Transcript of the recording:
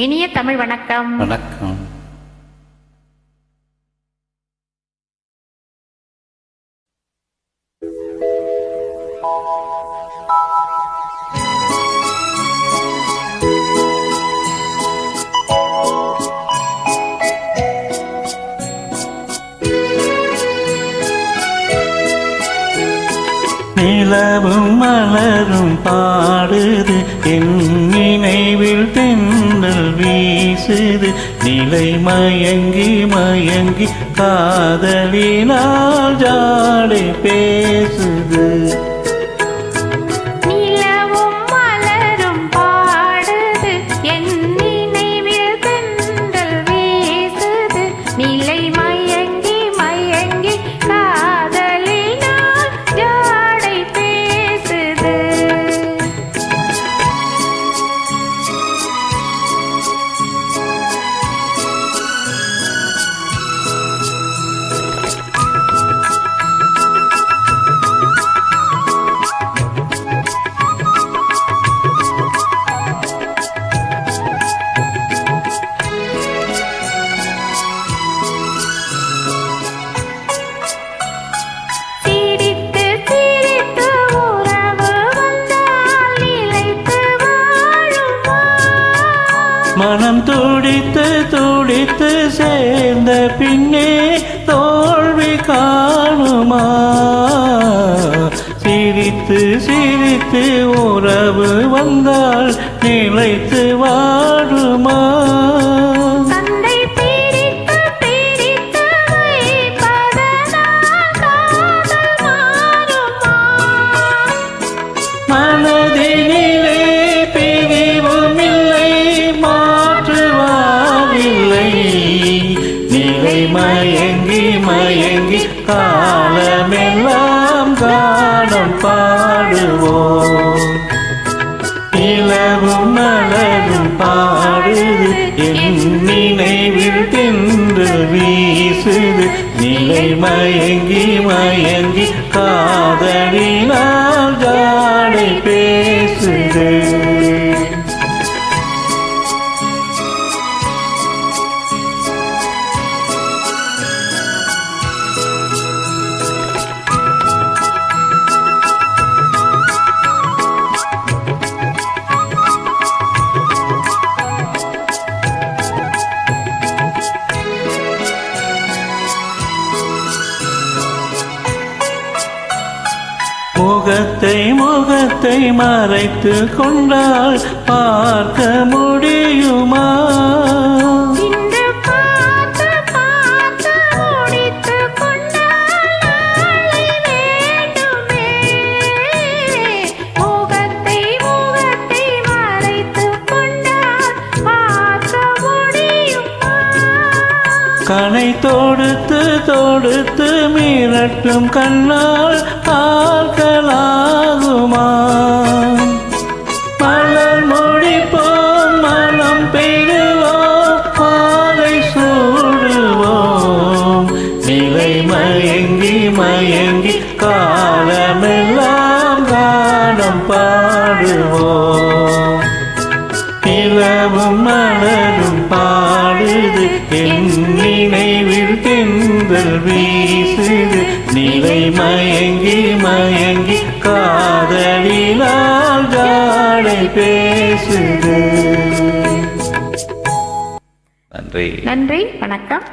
இனிய தமிழ் வணக்கம். வணக்கம். நிலவும் மலரும் பாடுது, என் நினைவில் தென்றல் வீசுது. நிலை மயங்கி மயங்கி காதலினால் ஜாடை பேசுது. மனம் துடித்து துடித்து சேர்ந்த பின்னே தோல்வி காணுமா? சிரித்து சிரித்து உறவு வந்தால் நிலைத்து வாடுமா? மனதினிலே பிரிவும் இல்லை, மாற்றுவாரில்லை. நிலை மயங்கி மயங்கி காலமெல்லாம் கானம் பாடுவோம். நிலவும் மலரும் பாடுது, என் நினைவில் தென்றல் வீசுது. நிலை மயங்கி மயங்கி காதலினால் ஜாடை பேசுது. முகத்தை முகத்தை மறைத்து கொண்டால் பார்க்க முடியுமா? கனை தொடுத்து தொடுத்து மிரட்டும் கண்ணால் பார்க்கலாகுமா? மலர் முடிப்போம், மனம் பெறுவோம், மாலை சூடுவோம். நிலை மயங்கி மயங்கி காலமெல்லாம் கானம் பாடுவோம். நிலவும் மலரும் பாடுது, என் நினைவில் தென்றல் வீசுது. நிலை மயங்கி மயங்கி காதலினால் ஜாடை பேசுது. நன்றி. வணக்கம்.